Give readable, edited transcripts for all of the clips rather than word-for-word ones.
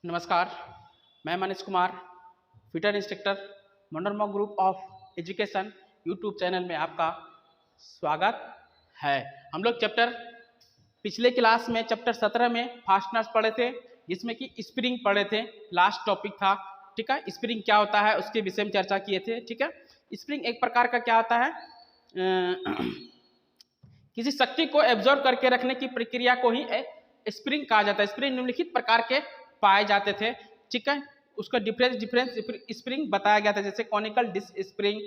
नमस्कार, मैं Manish Kumar, fitter instructor, Manorama group of education YouTube channel में आपका स्वागत है। हम लोग पिछले क्लास में चैप्टर 17 में फास्टनर्स पढ़े थे, जिसमें कि स्प्रिंग पढ़े थे। लास्ट टॉपिक था, ठीक है। स्प्रिंग क्या होता है उसके विषय में चर्चा किए थे, ठीक है। स्प्रिंग एक प्रकार का क्या होता है, किसी शक्ति को एब्जॉर्ब करके रखने की प्रक्रिया को ही स्प्रिंग कहा जाता है। स्प्रिंग निम्नलिखित प्रकार के पाए जाते थे, ठीक है। उसका डिफरेंस स्प्रिंग बताया गया था, जैसे कॉनिकल डिस्क स्प्रिंग,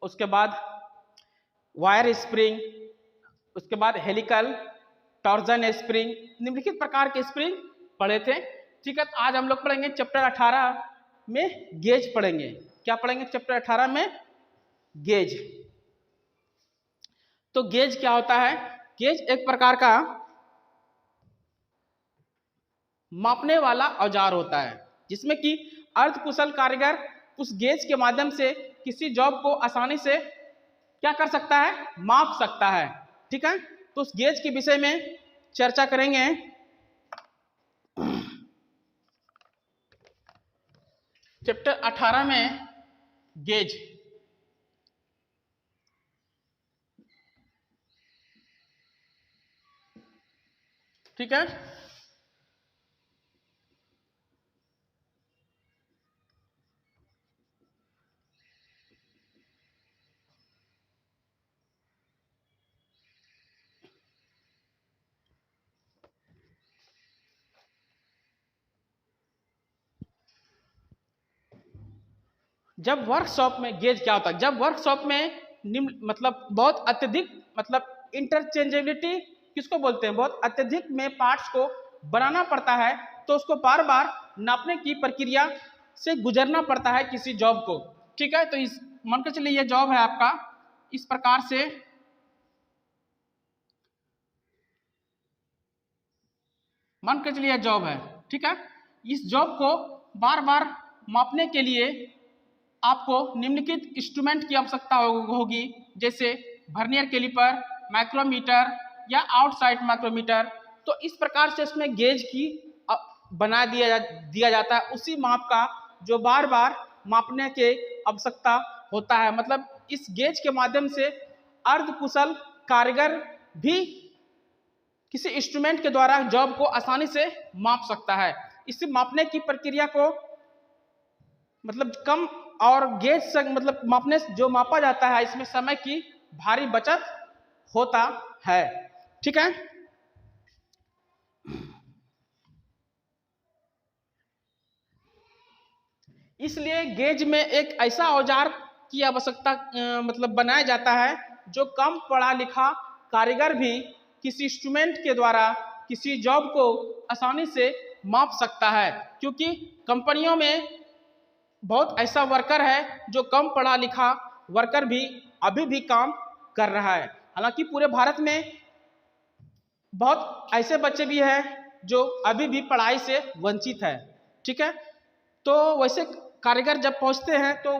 उसके बाद वायर स्प्रिंग, उसके बाद हेलिकल टॉर्जन स्प्रिंग। निम्नलिखित प्रकार के स्प्रिंग पढ़े थे, ठीक है। आज हम लोग पढ़ेंगे चैप्टर 18 में गेज पढ़ेंगे। क्या पढ़ेंगे चैप्टर 18 में? गेज। तो गेज क्या होता है? गेज एक प्रकार का मापने वाला औजार होता है, जिसमें कि अर्धकुशल कारीगर उस गेज के माध्यम से किसी जॉब को आसानी से क्या कर सकता है? माप सकता है, ठीक है। तो उस गेज के विषय में चर्चा करेंगे। चैप्टर 18 में गेज, ठीक है। जब वर्कशॉप में गेज क्या होता है? जब वर्कशॉप में मतलब बहुत अत्यधिक इंटरचेंजेबिलिटी किसको बोलते हैं? बहुत अत्यधिक में पार्ट्स को बनाना पड़ता है, तो उसको बार बार नापने की प्रक्रिया से गुजरना पड़ता है किसी जॉब को, ठीक है। तो इस मान के चलिए ये जॉब है आपका, इस प्रकार से मान के चलिए जॉब है, ठीक है। इस जॉब को बार बार मापने के लिए आपको निम्नलिखित इंस्ट्रूमेंट की आवश्यकता होगी, जैसे वर्नियर कैलिपर, माइक्रोमीटर या आउटसाइड माइक्रोमीटर। तो इस प्रकार से इसमें गेज की बना दिया जाता है, उसी माप का जो बार बार मापने के आवश्यकता होता है। मतलब इस गेज के माध्यम से अर्धकुशल कारीगर भी किसी इंस्ट्रूमेंट के द्वारा जॉब को आसानी से माप सकता है। इसे मापने की प्रक्रिया को कम और गेज से मापने जो मापा जाता है, इसमें समय की भारी बचत होता है, ठीक है। इसलिए गेज में एक ऐसा औजार की आवश्यकता बनाया जाता है जो कम पढ़ा लिखा कारीगर भी किसी इंस्ट्रूमेंट के द्वारा किसी जॉब को आसानी से माप सकता है, क्योंकि कंपनियों में बहुत ऐसा वर्कर है जो कम पढ़ा लिखा वर्कर भी अभी भी काम कर रहा है। हालांकि पूरे भारत में बहुत ऐसे बच्चे भी हैं जो अभी भी पढ़ाई से वंचित है, ठीक है। तो वैसे कारीगर जब पहुंचते हैं तो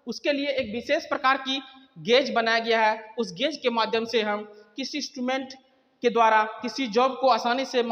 उसके लिए एक विशेष प्रकार की गेज बनाया गया है। उस गेज के माध्यम से हम किसी इंस्ट्रूमेंट के द्वारा किसी जॉब को आसानी से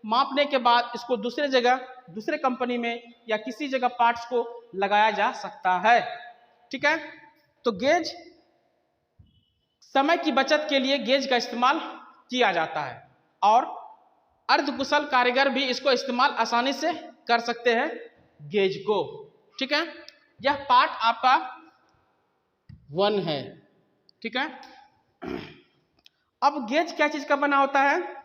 मापने के बाद इसको दूसरे जगह, दूसरे कंपनी में या किसी जगह पार्ट्स को लगाया जा सकता है, ठीक है। तो गेज, समय की बचत के लिए गेज का इस्तेमाल किया जाता है और अर्धकुशल कारीगर भी इसको इस्तेमाल आसानी से कर सकते हैं गेज को, ठीक है। यह पार्ट आपका 1 है, ठीक है। अब गेज क्या चीज का बना होता है?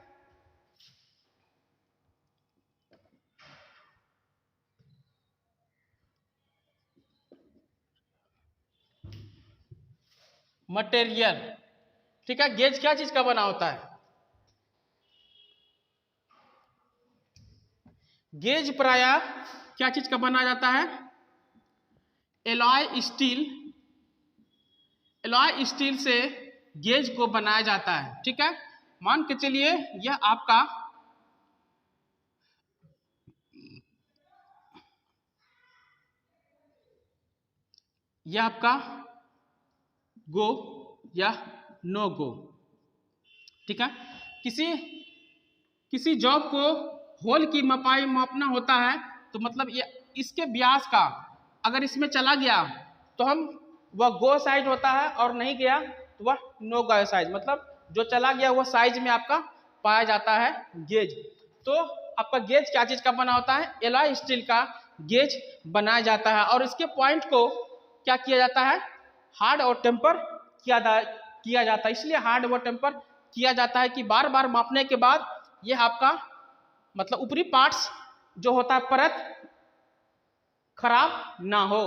मटेरियल, ठीक है। गेज क्या चीज का बना होता है? गेज प्रायः क्या चीज का बना जाता है? एलॉय स्टील से गेज को बनाया जाता है, ठीक है। मान के चलिए यह आपका गो या नो गो, ठीक है। किसी जॉब को होल की मपाई मापना होता है तो मतलब ये इसके व्यास का अगर इसमें चला गया तो हम वह गो साइज होता है और नहीं गया तो वह नो गो साइज, मतलब जो चला गया वह साइज में आपका पाया जाता है गेज। तो आपका गेज क्या चीज का बना होता है, एलॉय स्टील का गेज बनाया जाता है और इसके पॉइंट को क्या किया जाता है, हार्ड और टेम्पर किया जाता है। इसलिए हार्ड और टेम्पर किया जाता है कि बार बार मापने के बाद यह आपका मतलब ऊपरी पार्ट्स जो होता है परत खराब ना हो।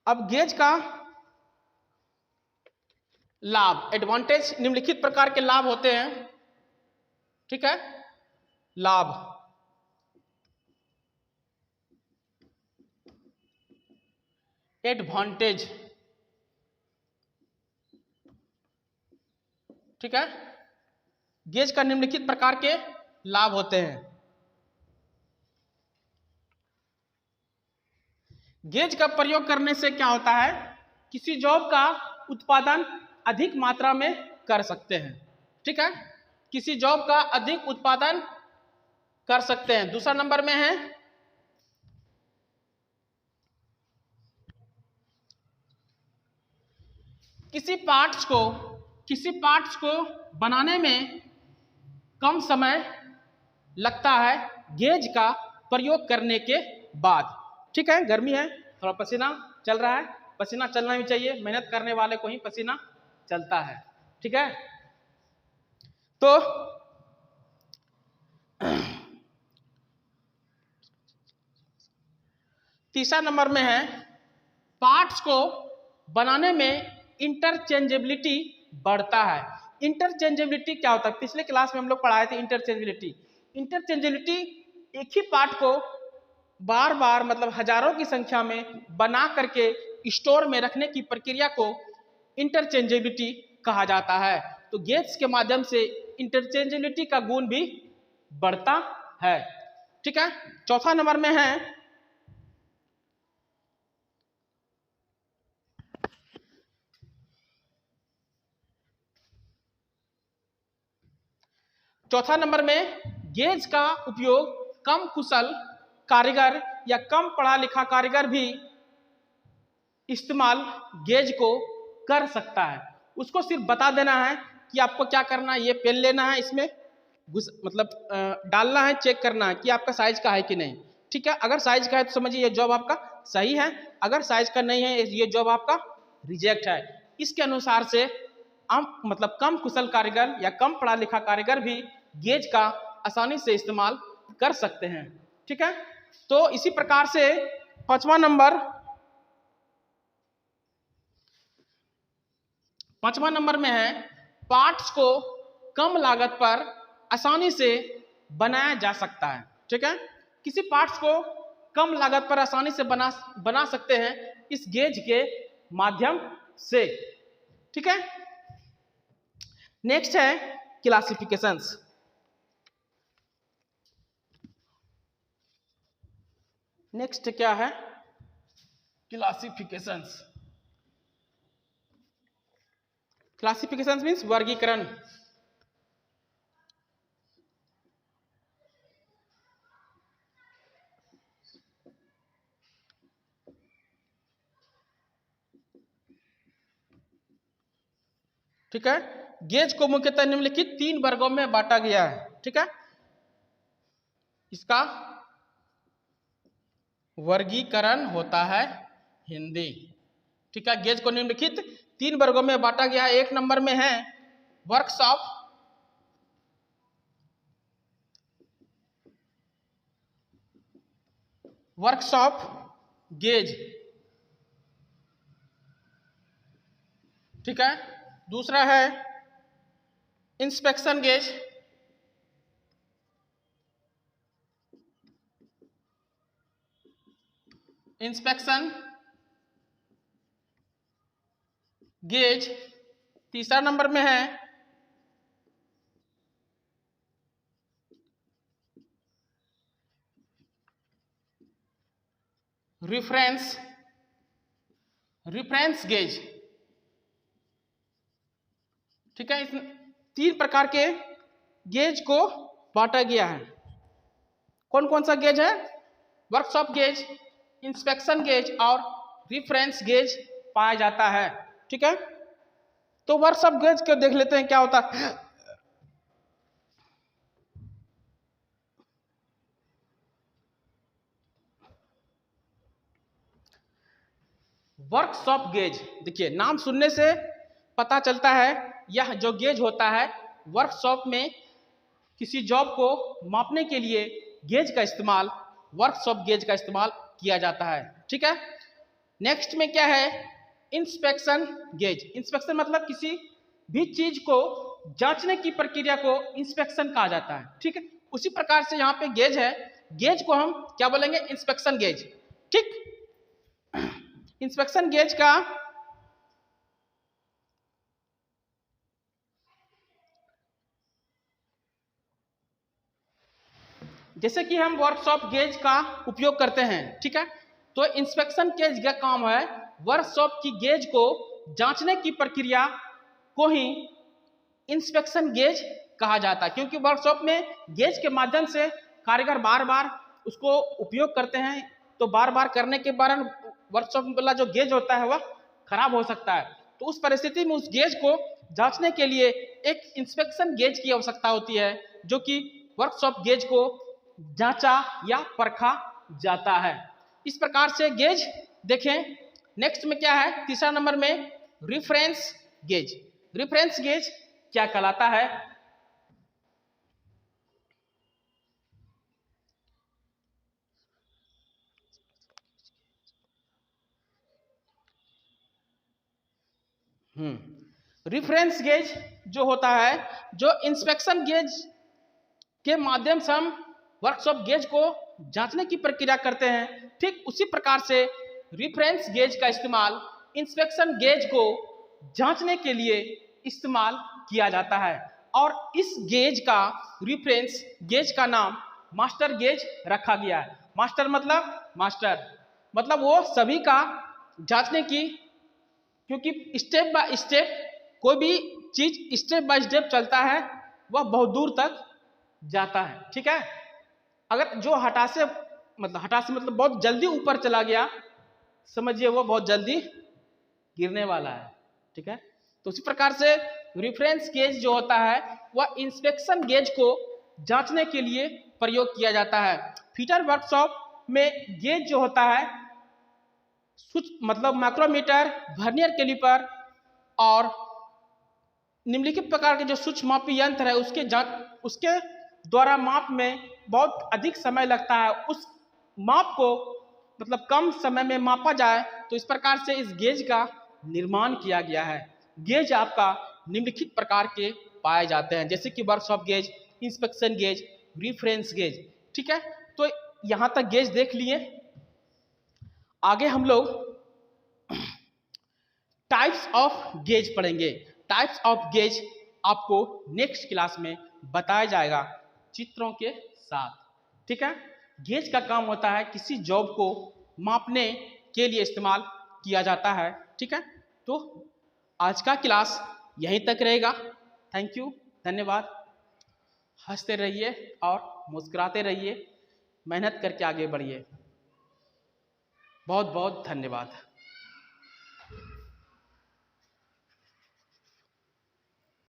अब गेज का लाभ, एडवांटेज निम्नलिखित प्रकार के लाभ होते हैं। ठीक है, लाभ, एडवांटेज, ठीक है, गेज का निम्नलिखित प्रकार के लाभ होते हैं। गेज का प्रयोग करने से क्या होता है, किसी जॉब का उत्पादन अधिक मात्रा में कर सकते हैं। ठीक है, किसी जॉब का अधिक उत्पादन कर सकते हैं। दूसरा नंबर में है किसी पार्ट्स को बनाने में कम समय लगता है गेज का प्रयोग करने के बाद। ठीक है, गर्मी है, थोड़ा पसीना चल रहा है, पसीना चलना भी चाहिए, मेहनत करने वाले को ही पसीना चलता है। ठीक है, तो तीसरा नंबर में है पार्ट्स को बनाने में इंटरचेंजेबिलिटी बढ़ता है। इंटरचेंजेबिलिटी क्या होता है, पिछले क्लास में हम लोग पढ़ाए थे इंटरचेंजेबिलिटी। इंटरचेंजेबिलिटी एक ही पार्ट को बार बार मतलब हजारों की संख्या में बना करके स्टोर में रखने की प्रक्रिया को इंटरचेंजेबिलिटी कहा जाता है। तो गेज के माध्यम से इंटरचेंजेबिलिटी का गुण भी बढ़ता है। ठीक है, चौथा नंबर में है चौथा नंबर में गेज का उपयोग कम कुशल कारीगर या कम पढ़ा लिखा कारीगर भी इस्तेमाल गेज को कर सकता है। उसको सिर्फ बता देना है कि आपको क्या करना है, ये पेन लेना है, इसमें मतलब डालना है, चेक करना है कि आपका साइज का है कि नहीं। ठीक है, अगर साइज का है तो समझिए ये जॉब आपका सही है, अगर साइज का नहीं है ये जॉब आपका रिजेक्ट है। इसके अनुसार से हम मतलब कम कुशल कारीगर या कम पढ़ा लिखा कारीगर भी गेज का आसानी से इस्तेमाल कर सकते हैं। ठीक है, तो इसी प्रकार से पांचवा नंबर में है पार्ट्स को कम लागत पर आसानी से बनाया जा सकता है। ठीक है, किसी पार्ट्स को कम लागत पर आसानी से बना सकते हैं इस गेज के माध्यम से। ठीक है, नेक्स्ट है क्लासिफिकेशंस। नेक्स्ट क्या है, क्लासिफिकेशंस। क्लासिफिकेशंस मीन्स वर्गीकरण। ठीक है, गेज को मुख्यतः निम्नलिखित 3 वर्गों में बांटा गया है। ठीक है, इसका वर्गीकरण होता है हिंदी। ठीक है, गेज को निम्नलिखित 3 वर्गों में बांटा गया है। एक नंबर में है वर्कशॉप, गेज। ठीक है, दूसरा है इंस्पेक्शन गेज, गेज। तीसरा नंबर में है रिफरेंस गेज। ठीक है, इस 3 प्रकार के गेज को बांटा गया है। कौन कौन सा गेज है? वर्कशॉप गेज, इंस्पेक्शन गेज और रिफरेंस गेज पाया जाता है। ठीक है, तो वर्कशॉप गेज को देख लेते हैं क्या होता है। वर्कशॉप गेज, देखिए नाम सुनने से पता चलता है यह जो गेज होता है वर्कशॉप में किसी जॉब को मापने के लिए गेज का इस्तेमाल, वर्कशॉप गेज का इस्तेमाल किया जाता है। ठीक है, नेक्स्ट में क्या है? Inspection gauge. इंस्पेक्शन मतलब किसी भी चीज को जांचने की प्रक्रिया को इंस्पेक्शन कहा जाता है। ठीक है, उसी प्रकार से यहाँ पे गेज है, गेज को हम क्या बोलेंगे? Inspection gauge. ठीक, इंस्पेक्शन गेज का जैसे कि हम वर्कशॉप गेज का उपयोग करते हैं। ठीक है, तो इंस्पेक्शन गेज का काम है वर्कशॉप की गेज को जांचने की प्रक्रिया को ही इंस्पेक्शन गेज कहा जाता है, क्योंकि वर्कशॉप में गेज के माध्यम से कारीगर बार बार उसको उपयोग करते हैं, तो बार बार करने के कारण वर्कशॉप वाला जो गेज होता है वह खराब हो सकता है। तो उस परिस्थिति में उस गेज को जांचने के लिए एक इंस्पेक्शन गेज की आवश्यकता होती है, जो कि वर्कशॉप गेज को जांचा या परखा जाता है। इस प्रकार से गेज देखें। नेक्स्ट में क्या है? तीसरा नंबर में रिफरेंस गेज। रिफरेंस गेज क्या कहलाता है? रिफरेंस गेज जो होता है, जो इंस्पेक्शन गेज के माध्यम से हम वर्कशॉप गेज को जांचने की प्रक्रिया करते हैं, ठीक उसी प्रकार से रिफरेंस गेज का इस्तेमाल इंस्पेक्शन गेज को जांचने के लिए इस्तेमाल किया जाता है। और इस गेज का, रिफरेंस गेज का नाम मास्टर गेज रखा गया है। मास्टर मतलब वो सभी का जांचने की, क्योंकि स्टेप बाय स्टेप कोई भी चीज स्टेप बाय स्टेप चलता है वह बहुत दूर तक जाता है। ठीक है, अगर जो हठात से मतलब बहुत जल्दी ऊपर चला गया, समझिए वो बहुत जल्दी गिरने वाला है। ठीक है, तो उसी प्रकार से रिफरेंस गेज जो होता है वह इंस्पेक्शन गेज को जांचने के लिए प्रयोग किया जाता है। फीटर वर्कशॉप में गेज जो होता है मतलब माइक्रोमीटर, वर्नियर कैलिपर और निम्नलिखित प्रकार के जो सूक्ष्म मापी यंत्र है उसके द्वारा माप में बहुत अधिक समय लगता है। उस माप को मतलब कम समय में मापा जाए, तो इस प्रकार से इस गेज का निर्माण किया गया है। गेज आपका निम्नलिखित प्रकार के पाए जाते हैं, जैसे कि workshop gauge, inspection gauge, reference gauge. ठीक है, तो यहाँ तक गेज देख लिए। आगे हम लोग टाइप्स ऑफ गेज पढ़ेंगे। टाइप्स ऑफ गेज आपको नेक्स्ट क्लास में बताया जाएगा चित्रों के साथ। ठीक है, गेज का काम होता है किसी जॉब को मापने के लिए इस्तेमाल किया जाता है। ठीक है, तो आज का क्लास यहीं तक रहेगा। थैंक यू, धन्यवाद। हंसते रहिए और मुस्कुराते रहिए, मेहनत करके आगे बढ़िए। बहुत बहुत धन्यवाद।